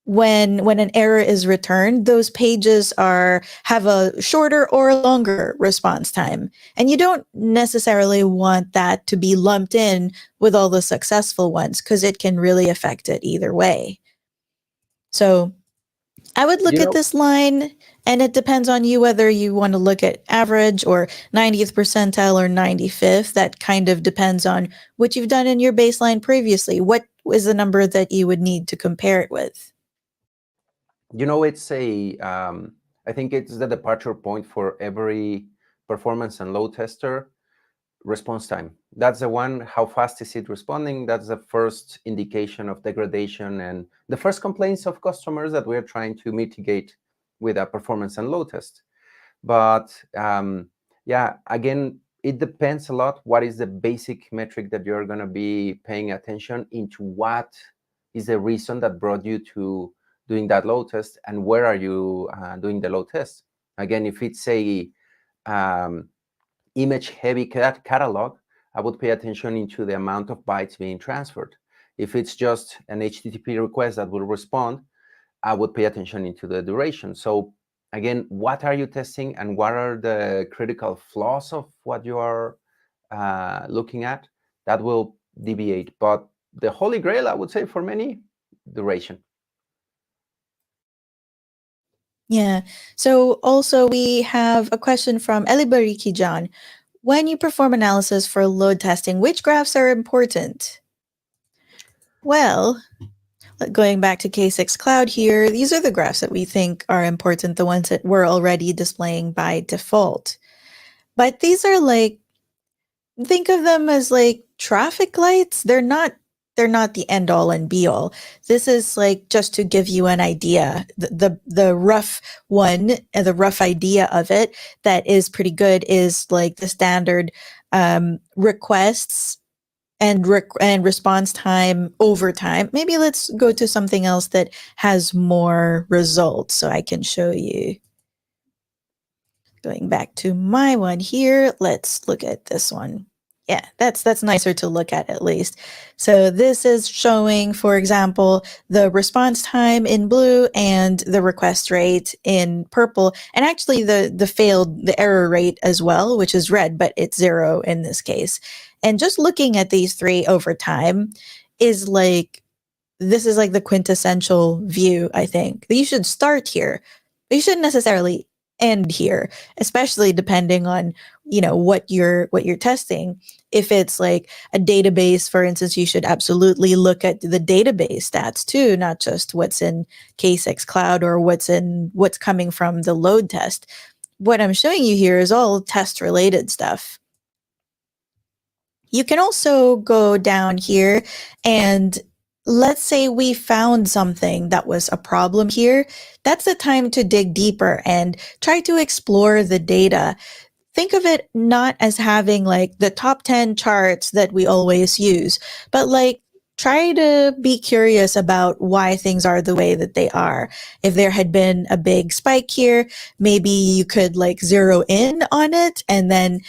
when an error is returned, those pages have a shorter or longer response time. And you don't necessarily want that to be lumped in with all the successful ones because it can really affect it either way. So I would look You at know, this line, and it depends on you whether you want to look at average or 90th percentile or 95th. That kind of depends on what you've done in your baseline previously. What is the number that you would need to compare it with? it's I think it's the departure point for every performance and load tester. Response time. That's the one. How fast is it responding? That's the first indication of degradation and the first complaints of customers that we're trying to mitigate with a performance and load test. But yeah, again, it depends a lot. What is the basic metric that you're going to be paying attention into? What is the reason that brought you to doing that load test, and where are you doing the load test? Again, if it's a image heavy catalog, I would pay attention into the amount of bytes being transferred. If it's just an HTTP request that will respond, I would pay attention into the duration. So again, what are you testing and what are the critical flaws of what you are looking at? That will deviate. But the holy grail, I would say, for many, duration. Yeah. So also we have a question from Elibariki John. When you perform analysis for load testing, which graphs are important? Well, going back to K6 Cloud here, these are the graphs that we think are important, the ones that we're already displaying by default. But these are think of them as traffic lights. They're not the end all and be all. This is just to give you an idea. The rough one, the rough idea of it that is pretty good is the standard requests and response time over time. Maybe let's go to something else that has more results so I can show you. Going back to my one here, let's look at this one. Yeah, that's nicer to look at least. So this is showing, for example, the response time in blue and the request rate in purple, and actually the error rate as well, which is red, but it's 0 in this case. And just looking at these three over time is this is the quintessential view, I think. You should start here. But you shouldn't necessarily end here, especially depending on what you're testing. If it's a database, for instance, you should absolutely look at the database stats too, not just what's in K6 Cloud or what's coming from the load test. What I'm showing you here is all test related stuff. You can also go down here and let's say we found something that was a problem here. That's the time to dig deeper and try to explore the data. Think of it not as having the top 10 charts that we always use, but try to be curious about why things are the way that they are. If there had been a big spike here, maybe you could zero in on it, and then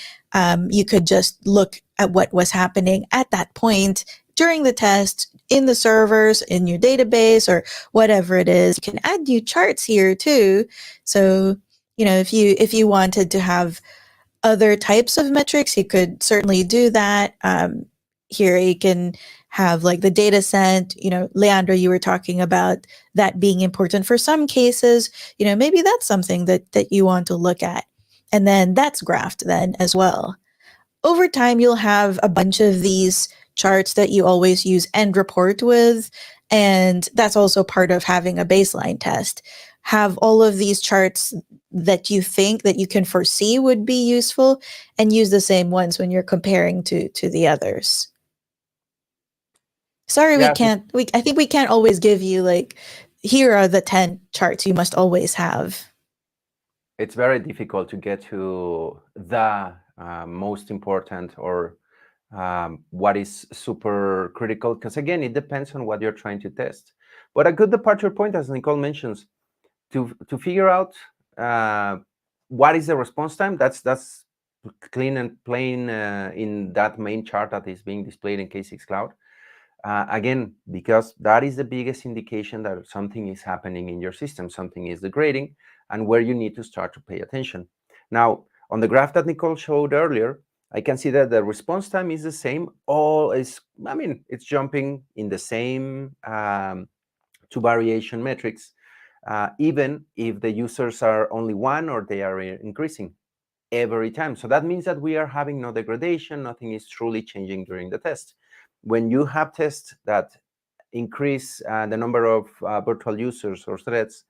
you could just look at what was happening at that point during the test in the servers, in your database, or whatever it is. You can add new charts here too. So, if you wanted to have other types of metrics, you could certainly do that. Here you can have like the data set. Leandro, you were talking about that being important for some cases. Maybe that's something that you want to look at. And then that's graphed then as well. Over time, you'll have a bunch of these charts that you always use and report with. And that's also part of having a baseline test. Have all of these charts that you think that you can foresee would be useful, and use the same ones when you're comparing to the others. Sorry, we Yeah, can't. I think we can't always give you like, here are the 10 charts you must always have. it's very difficult to get to the most important or what is super critical, because again, it depends on what you're trying to test. But a good departure point, as Nicole mentions, to figure out what is the response time. That's clean and plain in that main chart that is being displayed in K6 Cloud. Again, because that is the biggest indication that something is happening in your system, something is degrading, and where you need to start to pay attention. Now, on the graph that Nicole showed earlier, I can see that the response time is the same. It's jumping in the same two variation metrics, even if the users are only one or they are increasing every time. So that means that we are having no degradation, nothing is truly changing during the test. When you have tests that increase the number of virtual users or threads,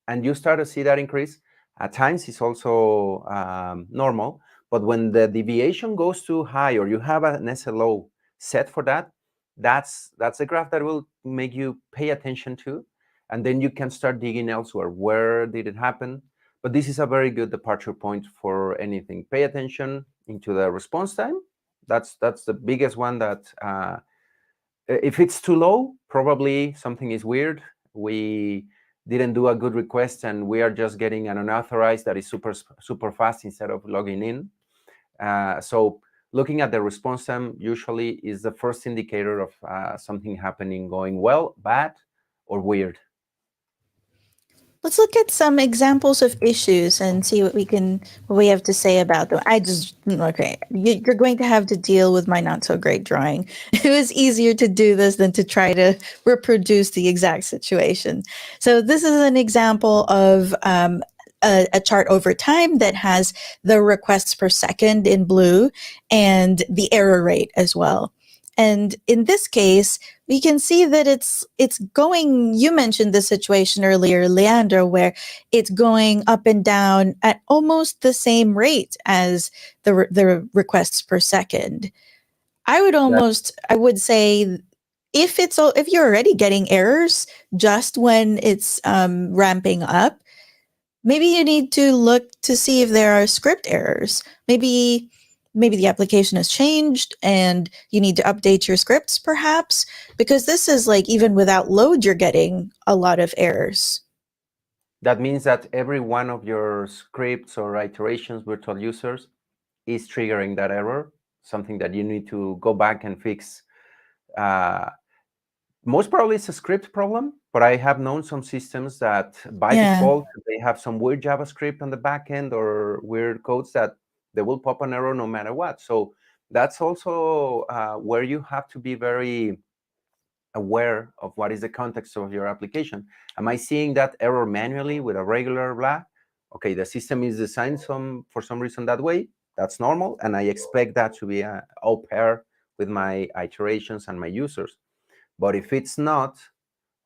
and you start to see that increase, at times it's also normal. But when the deviation goes too high, or you have an SLO set for that, that's a graph that will make you pay attention to, and then you can start digging elsewhere. Where did it happen? But this is a very good departure point for anything. Pay attention into the response time. That's the biggest one. That if it's too low, probably something is weird. We didn't do a good request, and we are just getting an unauthorized that is super fast instead of logging in. So looking at the response time usually is the first indicator of something happening, going well, bad, or weird. Let's look at some examples of issues and see what we have to say about them. Okay, you're going to have to deal with my not so great drawing. It was easier to do this than to try to reproduce the exact situation. So this is an example of a chart over time that has the requests per second in blue and the error rate as well. And in this case, we can see that it's going. You mentioned the situation earlier, Leandro, where it's going up and down at almost the same rate as the requests per second. I would say, if you're already getting errors just when it's ramping up, maybe you need to look to see if there are script errors. Maybe the application has changed and you need to update your scripts, perhaps, because this is like, even without load, you're getting a lot of errors. That means that every one of your scripts or iterations, virtual users, is triggering that error, something that you need to go back and fix. Most probably it's a script problem, but I have known some systems that by default, they have some weird JavaScript on the back end or weird codes that they will pop an error no matter what. So that's also where you have to be very aware of what is the context of your application. Am I seeing that error manually with a regular blah? Okay, the system is designed for some reason that way. That's normal, and I expect that to be all pair with my iterations and my users. But if it's not,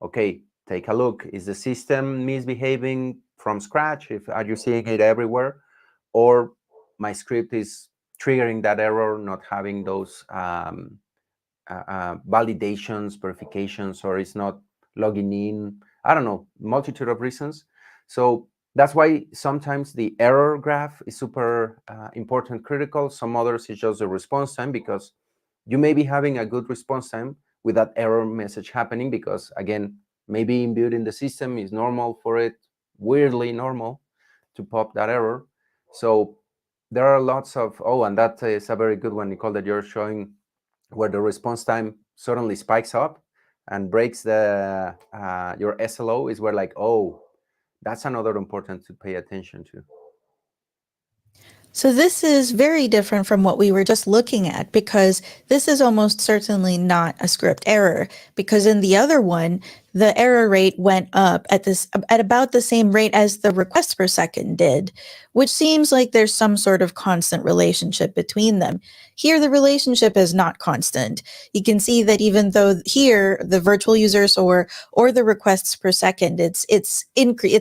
okay, take a look. Is the system misbehaving from scratch? Are you seeing it everywhere? Or my script is triggering that error, not having those validations, verifications, or it's not logging in. I don't know, multitude of reasons. So that's why sometimes the error graph is super important, critical. Some others is just the response time, because you may be having a good response time with that error message happening, because again, maybe imbued in the system is normal for it, weirdly normal, to pop that error. So there are lots of, and that is a very good one, Nicole, that you're showing, where the response time suddenly spikes up and breaks the your SLO, is where like, that's another important to pay attention to. So this is very different from what we were just looking at, because this is almost certainly not a script error, because in the other one, the error rate went up at about the same rate as the requests per second did, which seems like there's some sort of constant relationship between them. Here, the relationship is not constant. You can see that even though here the virtual users or the requests per second, it's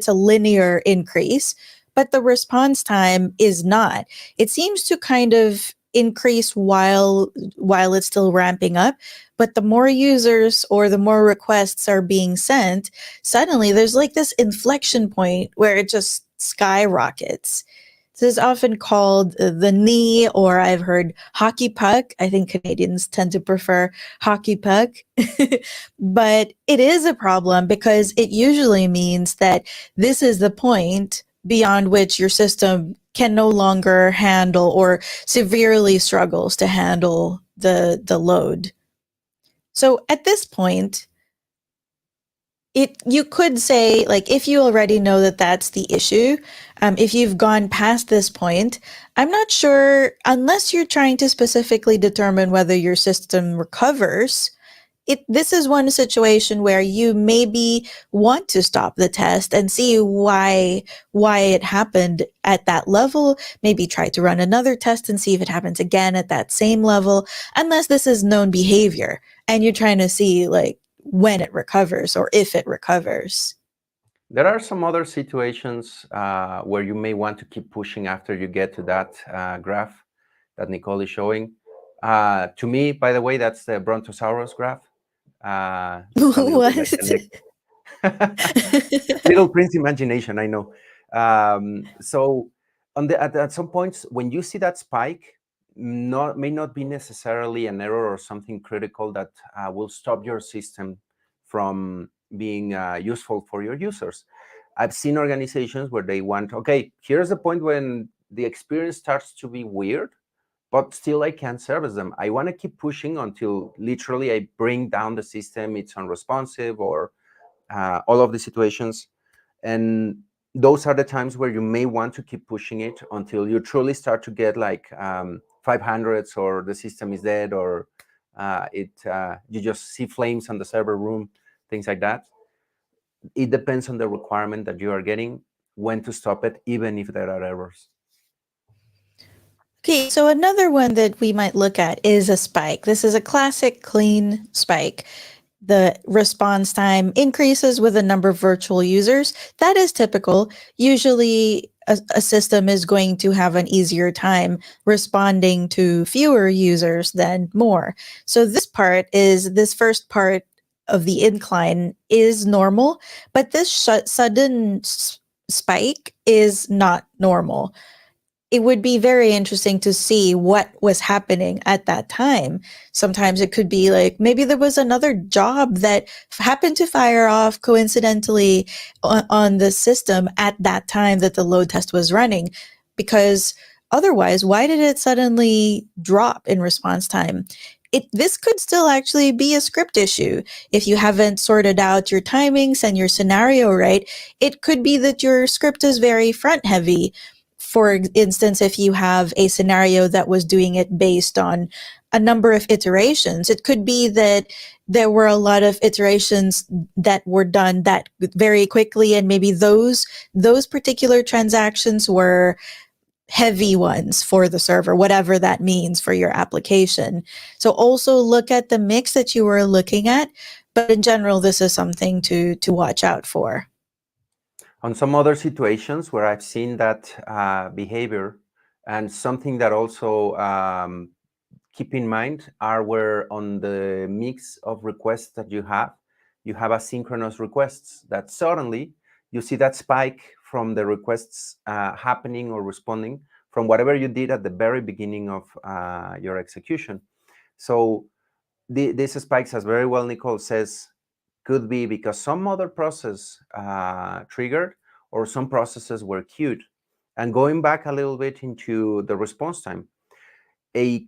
a linear increase, but the response time is not. It seems to kind of increase while it's still ramping up, but the more users or the more requests are being sent, suddenly there's like this inflection point where it just skyrockets. This is often called the knee, or I've heard hockey puck. I think Canadians tend to prefer hockey puck. But it is a problem because it usually means that this is the point beyond which your system can no longer handle or severely struggles to handle the load. So at this point, you could say, like, if you already know that that's the issue, if you've gone past this point, I'm not sure, unless you're trying to specifically determine whether your system recovers. This is one situation where you maybe want to stop the test and see why it happened at that level. Maybe try to run another test and see if it happens again at that same level, unless this is known behavior and you're trying to see, like, when it recovers or if it recovers. There are some other situations where you may want to keep pushing after you get to that graph that Nicole is showing. To me, by the way, that's the Brontosaurus graph. It's a little bit like What? the Little Prince imagination, I know. So at some points, when you see that spike, may not be necessarily an error or something critical that will stop your system from being useful for your users. I've seen organizations where they want, okay, here's the point when the experience starts to be weird, but still I can't service them. I want to keep pushing until literally I bring down the system, it's unresponsive, or all of the situations. And those are the times where you may want to keep pushing it until you truly start to get like 500s, or the system is dead, or you just see flames on the server room, things like that. It depends on the requirement that you are getting, when to stop it, even if there are errors. Okay, so another one that we might look at is a spike. This is a classic clean spike. The response time increases with the number of virtual users. That is typical. Usually, a system is going to have an easier time responding to fewer users than more. So this first part of the incline is normal, but this sudden spike is not normal. It would be very interesting to see what was happening at that time. Sometimes it could be like maybe there was another job that happened to fire off coincidentally on the system at that time that the load test was running. Because otherwise, why did it suddenly drop in response time? This could still actually be a script issue. If you haven't sorted out your timings and your scenario right, it could be that your script is very front heavy. For instance, if you have a scenario that was doing it based on a number of iterations, it could be that there were a lot of iterations that were done that very quickly, and maybe those particular transactions were heavy ones for the server, whatever that means for your application. So also look at the mix that you were looking at, but in general, this is something to watch out for. On some other situations where I've seen that behavior, and something that also keep in mind are where on the mix of requests that you have asynchronous requests that suddenly you see that spike from the requests happening or responding from whatever you did at the very beginning of your execution. So these spikes, as very well Nicole says, could be because some other process triggered, or some processes were queued. And going back a little bit into the response time, a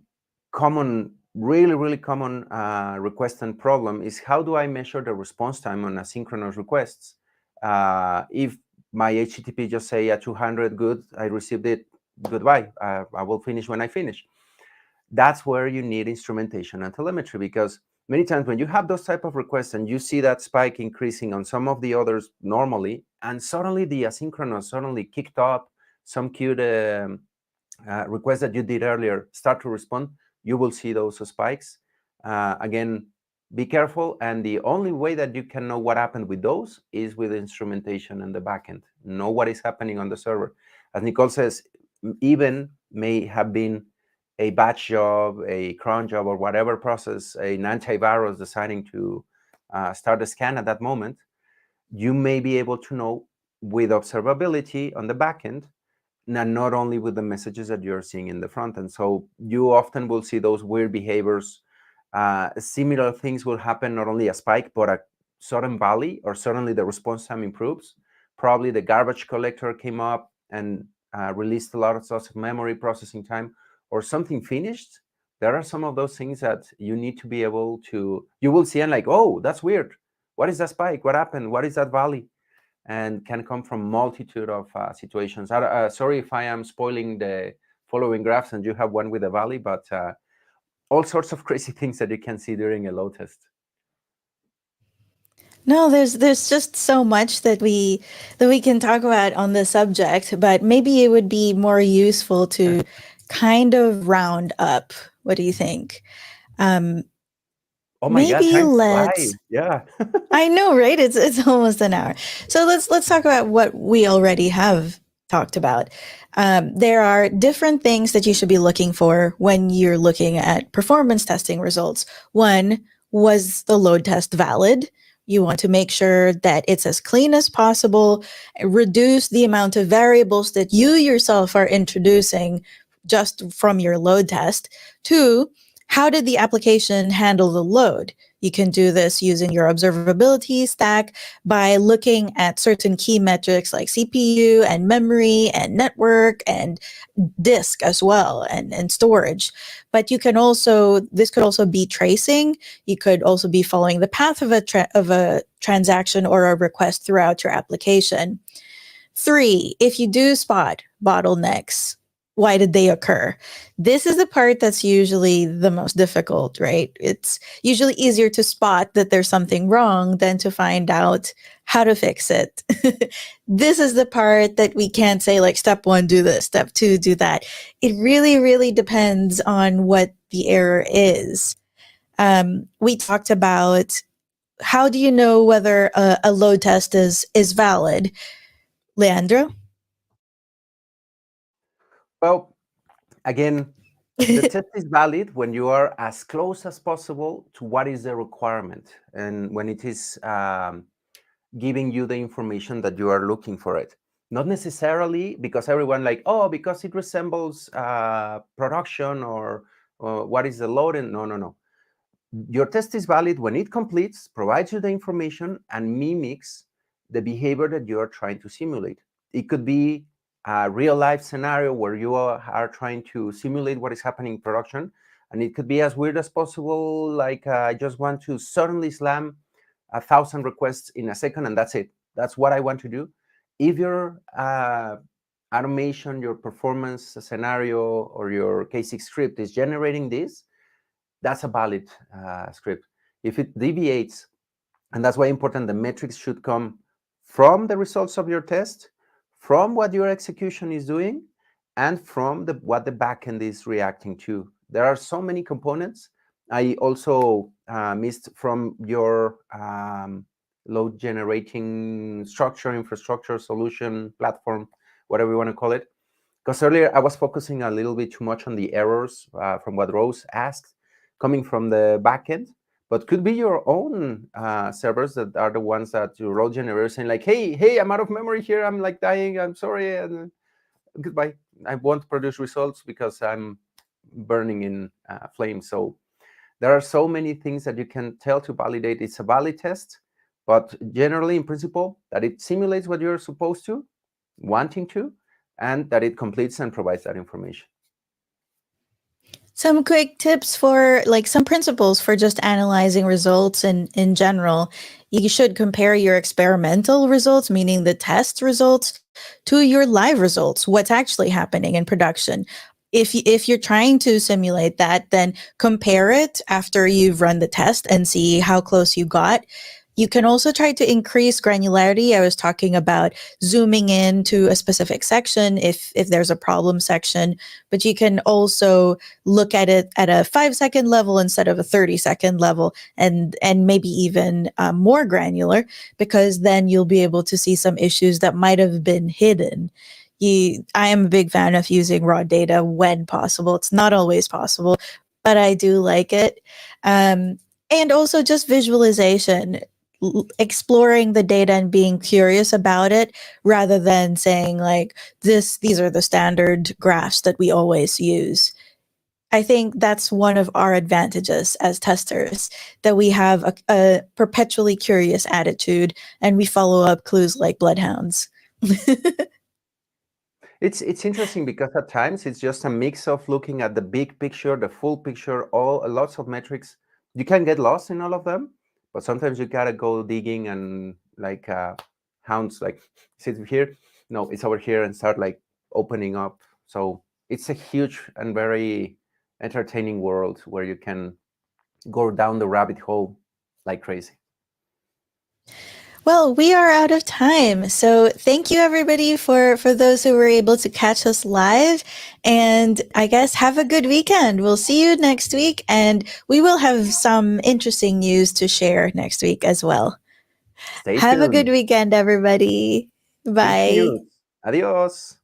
common, really common request and problem is, how do I measure the response time on asynchronous requests? If my HTTP just say at 200, good, I received it, goodbye. I will finish when I finish. That's where you need instrumentation and telemetry, because many times when you have those type of requests and you see that spike increasing on some of the others normally, and suddenly the asynchronous suddenly kicked up, some queued requests that you did earlier start to respond, you will see those spikes. Again, be careful. And the only way that you can know what happened with those is with instrumentation in the backend. Know what is happening on the server. As Nicole says, even may have been a batch job, a cron job, or whatever process, an antivirus deciding to start a scan at that moment. You may be able to know with observability on the backend, and not only with the messages that you're seeing in the front end. So you often will see those weird behaviors. Similar things will happen, not only a spike, but a sudden valley, or suddenly the response time improves. Probably the garbage collector came up and released a lot of memory processing time, or something finished. There are some of those things that you need to be able to, you will see and like, oh, that's weird. What is that spike? What happened? What is that valley? And can come from multitude of situations. Sorry if I am spoiling the following graphs and you have one with a valley, but all sorts of crazy things that you can see during a load test. No, there's just so much that we can talk about on this subject, but maybe it would be more useful to kind of round up. What do you think? Um, Oh my God, maybe time's fly. let's Yeah. I know, right? It's almost an hour. So let's talk about what we already have talked about. There are different things that you should be looking for when you're looking at performance testing results. One, was the load test valid? You want to make sure that it's as clean as possible, reduce the amount of variables that you yourself are introducing just from your load test. Two, how did the application handle the load? You can do this using your observability stack by looking at certain key metrics like CPU and memory and network and disk as well, and storage. But you can also, this could also be tracing. You could also be following the path of a transaction or a request throughout your application. Three, if you do spot bottlenecks, why did they occur? This is the part that's usually the most difficult, right? It's usually easier to spot that there's something wrong than to find out how to fix it. This is the part that we can't say, like, step one, do this, step two, do that. It really, really depends on what the error is. We talked about how do you know whether a load test is valid, Leandro? Well, again, the test is valid when you are as close as possible to what is the requirement, and when it is giving you the information that you are looking for it. Not necessarily because everyone like, oh, because it resembles production, or what is the load? And no, no, no. Your test is valid when it completes, provides you the information, and mimics the behavior that you are trying to simulate. It could be a real life scenario where you are trying to simulate what is happening in production. And it could be as weird as possible, like I just want to suddenly slam 1,000 requests in a second, and that's it. That's what I want to do. If your automation, your performance scenario, or your K6 script is generating this, that's a valid script. If it deviates, and that's why important, the metrics should come from the results of your test, from what your execution is doing, and from what the backend is reacting to. There are so many components. I also missed from your load generating structure, infrastructure, solution, platform, whatever you want to call it. Because earlier I was focusing a little bit too much on the errors from what Rose asked, coming from the backend, but could be your own servers that are the ones that your load generator saying like, hey, I'm out of memory here. I'm like dying. I'm sorry. And goodbye. I won't produce results because I'm burning in flames. So there are so many things that you can tell to validate it's a valid test, but generally in principle that it simulates what you're supposed to, wanting to, and that it completes and provides that information. Some quick tips for like some principles for just analyzing results in general. You should compare your experimental results, meaning the test results, to your live results, what's actually happening in production. If you're trying to simulate that, then compare it after you've run the test and see how close you got. You can also try to increase granularity. I was talking about zooming in to a specific section if there's a problem section, but you can also look at it at a 5 second level instead of a 30-second level, and maybe even more granular, because then you'll be able to see some issues that might have been hidden. I am a big fan of using raw data when possible. It's not always possible, but I do like it. And also just visualization, exploring the data and being curious about it, rather than saying like these are the standard graphs that we always use. I think that's one of our advantages as testers, that we have a perpetually curious attitude and we follow up clues like bloodhounds. It's interesting because at times it's just a mix of looking at the big picture, the full picture, all lots of metrics. You can get lost in all of them, but sometimes you gotta go digging and like hounds, like sit here, no, it's over here, and start like opening up. So it's a huge and very entertaining world where you can go down the rabbit hole like crazy. Well, we are out of time. So thank you everybody for those who were able to catch us live. And I guess have a good weekend. We'll see you next week, and we will have some interesting news to share next week as well. Stay Have a good tuned. weekend, everybody. Keep Bye. tuned. Adios.